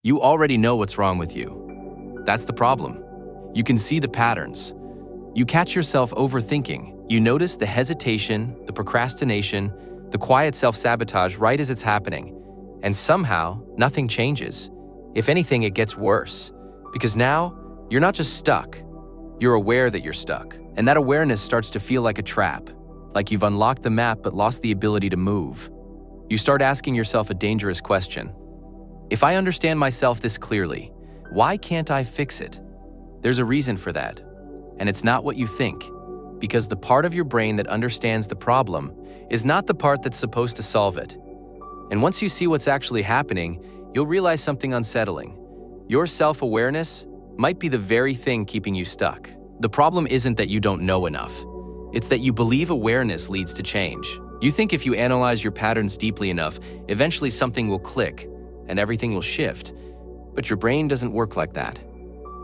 You already know what's wrong with you. That's the problem. You can see the patterns. You catch yourself overthinking. You notice the hesitation, the procrastination, the quiet self-sabotage right as it's happening. And somehow, nothing changes. If anything, it gets worse. Because now, you're not just stuck. You're aware that you're stuck. And that awareness starts to feel like a trap. Like you've unlocked the map but lost the ability to move. You start asking yourself a dangerous question. If I understand myself this clearly, why can't I fix it? There's a reason for that. And it's not what you think. Because the part of your brain that understands the problem is not the part that's supposed to solve it. And once you see what's actually happening, you'll realize something unsettling. Your self-awareness might be the very thing keeping you stuck. The problem isn't that you don't know enough. It's that you believe awareness leads to change. You think if you analyze your patterns deeply enough, eventually something will click and everything will shift. But your brain doesn't work like that.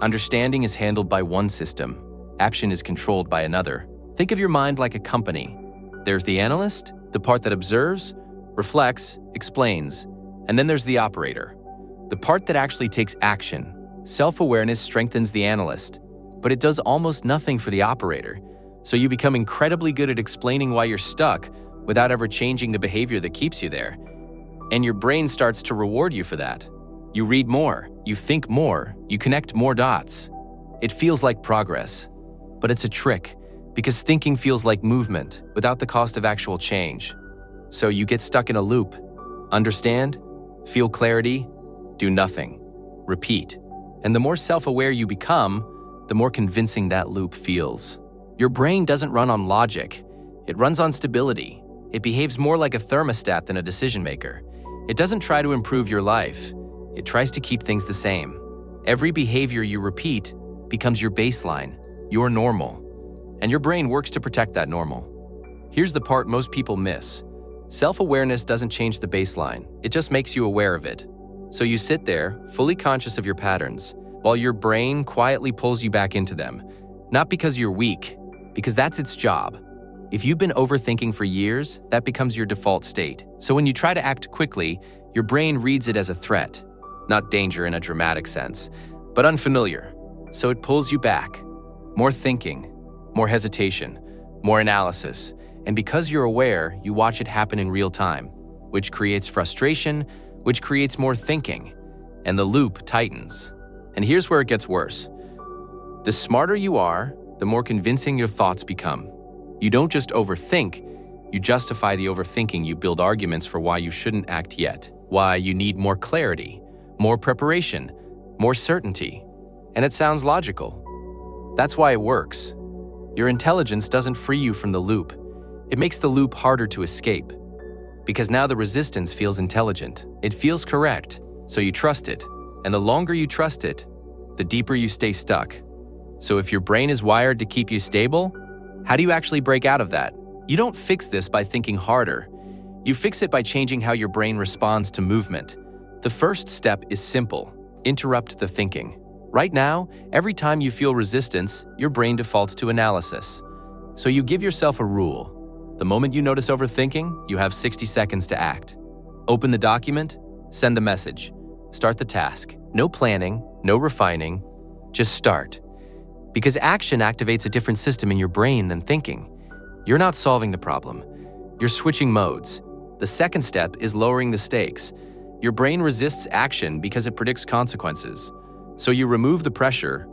Understanding is handled by one system. Action is controlled by another. Think of your mind like a company. There's the analyst, the part that observes, reflects, explains, and then there's the operator, the part that actually takes action. Self-awareness strengthens the analyst, but it does almost nothing for the operator. So you become incredibly good at explaining why you're stuck without ever changing the behavior that keeps you there. And your brain starts to reward you for that. You read more, you think more, you connect more dots. It feels like progress, but it's a trick because thinking feels like movement without the cost of actual change. So you get stuck in a loop. Understand, feel clarity, do nothing, repeat. And the more self-aware you become, the more convincing that loop feels. Your brain doesn't run on logic. It runs on stability. It behaves more like a thermostat than a decision maker. It doesn't try to improve your life. It tries to keep things the same. Every behavior you repeat becomes your baseline, your normal. And your brain works to protect that normal. Here's the part most people miss. Self-awareness doesn't change the baseline. It just makes you aware of it. So you sit there, fully conscious of your patterns, while your brain quietly pulls you back into them. Not because you're weak, because that's its job. If you've been overthinking for years, that becomes your default state. So when you try to act quickly, your brain reads it as a threat. Not danger in a dramatic sense, but unfamiliar. So it pulls you back. More thinking, more hesitation, more analysis. And because you're aware, you watch it happen in real time, which creates frustration, which creates more thinking, and the loop tightens. And here's where it gets worse. The smarter you are, the more convincing your thoughts become. You don't just overthink, you justify the overthinking. You build arguments for why you shouldn't act yet, why you need more clarity, more preparation, more certainty. And it sounds logical. That's why it works. Your intelligence doesn't free you from the loop. It makes the loop harder to escape. Because now the resistance feels intelligent. It feels correct, so you trust it. And the longer you trust it, the deeper you stay stuck. So if your brain is wired to keep you stable, how do you actually break out of that? You don't fix this by thinking harder. You fix it by changing how your brain responds to movement. The first step is simple. Interrupt the thinking. Right now, every time you feel resistance, your brain defaults to analysis. So you give yourself a rule. The moment you notice overthinking, you have 60 seconds to act. Open the document, send the message. Start the task. No planning, no refining, just start. Because action activates a different system in your brain than thinking. You're not solving the problem. You're switching modes. The second step is lowering the stakes. Your brain resists action because it predicts consequences. So you remove the pressure.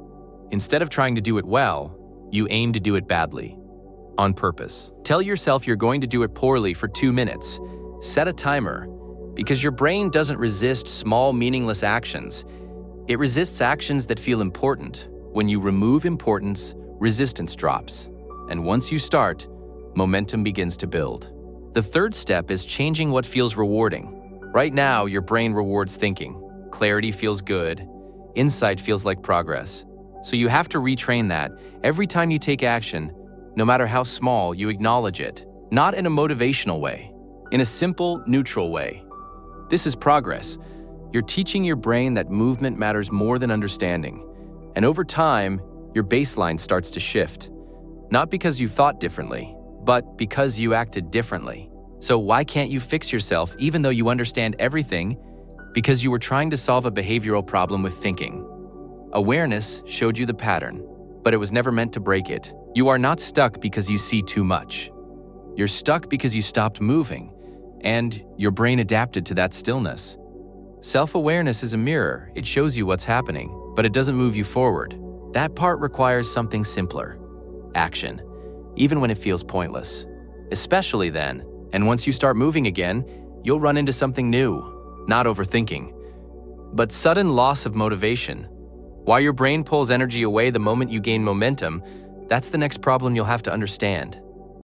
Instead of trying to do it well, you aim to do it badly. On purpose. Tell yourself you're going to do it poorly for 2 minutes. Set a timer. Because your brain doesn't resist small, meaningless actions. It resists actions that feel important. When you remove importance, resistance drops. And once you start, momentum begins to build. The third step is changing what feels rewarding. Right now, your brain rewards thinking. Clarity feels good. Insight feels like progress. So you have to retrain that. Every time you take action, no matter how small, you acknowledge it. Not in a motivational way, in a simple, neutral way. This is progress. You're teaching your brain that movement matters more than understanding. And over time, your baseline starts to shift. Not because you thought differently, but because you acted differently. So why can't you fix yourself even though you understand everything? Because you were trying to solve a behavioral problem with thinking. Awareness showed you the pattern, but it was never meant to break it. You are not stuck because you see too much. You're stuck because you stopped moving, and your brain adapted to that stillness. Self-awareness is a mirror. It shows you what's happening, but it doesn't move you forward. That part requires something simpler: action, even when it feels pointless. Especially then, and once you start moving again, you'll run into something new, not overthinking, but sudden loss of motivation. While your brain pulls energy away the moment you gain momentum, that's the next problem you'll have to understand.